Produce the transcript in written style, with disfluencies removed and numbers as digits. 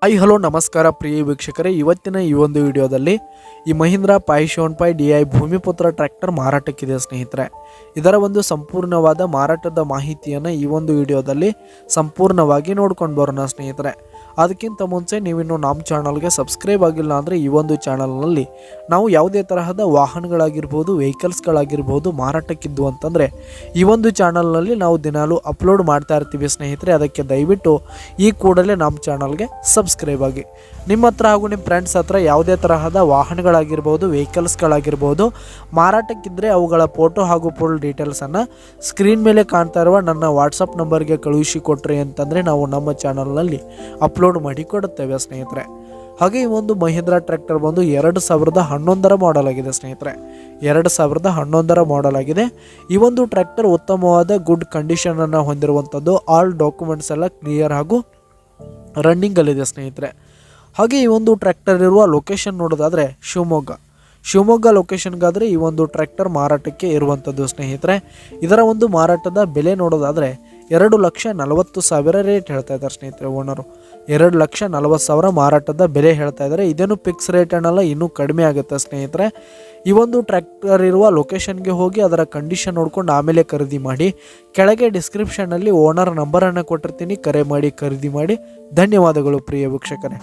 Hello ನಮಸ್ಕಾರ ಪ್ರಿಯ ವೀಕ್ಷಕರೇ, ಇವತ್ತಿನ ಈ ಒಂದು ವಿಡಿಯೋದಲ್ಲಿ ಈ ಮಹೀಂದ್ರಾ 575 DI ಭೂಮಿಪುತ್ರ ಟ್ರ್ಯಾಕ್ಟರ್ ಮಾರಾಟಕ್ಕಿದೆ ಸ್ನೇಹಿತರೆ. ಇದರ ಒಂದು ಸಂಪೂರ್ಣವಾದ ಮಾರಾಟದ ಮಾಹಿತಿಯನ್ನು ಈ ಒಂದು ವಿಡಿಯೋದಲ್ಲಿ ಸಂಪೂರ್ಣವಾಗಿ ನೋಡ್ಕೊಂಡು ಬರೋಣ ಸ್ನೇಹಿತರೆ. ಅದಕ್ಕಿಂತ ಮುಂಚೆ ನೀವಿನ್ನು ನಮ್ಮ ಚಾನಲ್ಗೆ ಸಬ್ಸ್ಕ್ರೈಬ್ ಆಗಿಲ್ಲ ಅಂದರೆ ಈ ಒಂದು ಚಾನಲ್ನಲ್ಲಿ ನಾವು ಯಾವುದೇ ತರಹದ ವಾಹನಗಳಾಗಿರ್ಬೋದು, ವೆಹಿಕಲ್ಸ್ಗಳಾಗಿರ್ಬೋದು ಮಾರಾಟಕ್ಕಿದ್ದು ಅಂತಂದರೆ ಈ ಒಂದು ಚಾನಲ್ನಲ್ಲಿ ನಾವು ದಿನಾಲೂ ಅಪ್ಲೋಡ್ ಮಾಡ್ತಾ ಇರ್ತೀವಿ ಸ್ನೇಹಿತರೆ. ಅದಕ್ಕೆ ದಯವಿಟ್ಟು ಈ ಕೂಡಲೇ ನಮ್ಮ ಚಾನಲ್ಗೆ ಸಬ್ಸ್ಕ್ರೈಬ್ ಆಗಿ. ನಿಮ್ಮ ಹತ್ರ ಹಾಗೂ ನಿಮ್ಮ ಫ್ರೆಂಡ್ಸ್ ಹತ್ರ ಯಾವುದೇ ತರಹದ ವಾಹನಗಳಾಗಿರ್ಬೋದು, ವೆಹಿಕಲ್ಸ್ಗಳಾಗಿರ್ಬೋದು ಮಾರಾಟಕ್ಕಿದ್ದರೆ ಅವುಗಳ ಫೋಟೋ ಹಾಗೂ ಫುಲ್ ಡೀಟೇಲ್ಸನ್ನು ಸ್ಕ್ರೀನ್ ಮೇಲೆ ಕಾಣ್ತಾ ಇರುವ ನನ್ನ ವಾಟ್ಸಪ್ ನಂಬರ್ಗೆ ಕಳುಹಿಸಿ ಕೊಟ್ರಿ ಅಂತಂದರೆ ನಾವು ನಮ್ಮ ಚಾನಲ್ನಲ್ಲಿ ಅಪ್ಲೋಡ್ ಮಾಡಿ ಕೊಡುತ್ತೇವೆ ಸ್ನೇಹಿತರೆ. ಹಾಗೆ ಈ ಒಂದು ಮಹೀಂದ್ರಾ ಟ್ರ್ಯಾಕ್ಟರ್ ಬಂದು 2011 ಮಾಡೆಲ್ ಆಗಿದೆ ಸ್ನೇಹಿತರೆ. 2011 ಮಾಡೆಲ್ ಆಗಿದೆ. ಈ ಒಂದು ಟ್ರ್ಯಾಕ್ಟರ್ ಉತ್ತಮವಾದ ಗುಡ್ ಕಂಡೀಷನನ್ನು ಹೊಂದಿರುವಂಥದ್ದು. ಆಲ್ ಡಾಕ್ಯುಮೆಂಟ್ಸ್ ಎಲ್ಲ ಕ್ಲಿಯರ್ ಹಾಗೂ ರನ್ನಿಂಗಲ್ಲಿದೆ ಸ್ನೇಹಿತರೆ. ಹಾಗೆ ಈ ಒಂದು ಟ್ರ್ಯಾಕ್ಟರ್ ಇರುವ ಲೊಕೇಶನ್ ನೋಡೋದಾದರೆ ಶಿವಮೊಗ್ಗ ಲೊಕೇಶನ್ಗಾದರೆ ಈ ಒಂದು ಟ್ರ್ಯಾಕ್ಟರ್ ಮಾರಾಟಕ್ಕೆ ಇರುವಂಥದ್ದು ಸ್ನೇಹಿತರೆ. ಇದರ ಒಂದು ಮಾರಾಟದ ಬೆಲೆ ನೋಡೋದಾದರೆ 2,40,000 ರೇಟ್ ಹೇಳ್ತಾ ಇದ್ದಾರೆ ಸ್ನೇಹಿತರೆ. ಓನರು 2,40,000 ಮಾರಾಟದ ಬೆಲೆ ಹೇಳ್ತಾ ಇದ್ದಾರೆ. ಇದೇನು ಫಿಕ್ಸ್ ರೇಟ್ ಅನ್ನಲ್ಲ, ಇನ್ನೂ ಕಡಿಮೆ ಆಗುತ್ತೆ ಸ್ನೇಹಿತರೆ. ಈ ಒಂದು ಟ್ರ್ಯಾಕ್ಟರ್ ಇರುವ ಲೊಕೇಶನ್ಗೆ ಹೋಗಿ ಅದರ ಕಂಡೀಷನ್ ನೋಡ್ಕೊಂಡು ಆಮೇಲೆ ಖರೀದಿ ಮಾಡಿ. ಕೆಳಗೆ ಡಿಸ್ಕ್ರಿಪ್ಷನ್ನಲ್ಲಿ ಓನರ್ ನಂಬರನ್ನು ಕೊಟ್ಟಿರ್ತೀನಿ, ಕರೆ ಮಾಡಿ ಖರೀದಿ ಮಾಡಿ. ಧನ್ಯವಾದಗಳು ಪ್ರಿಯ ವೀಕ್ಷಕರೇ.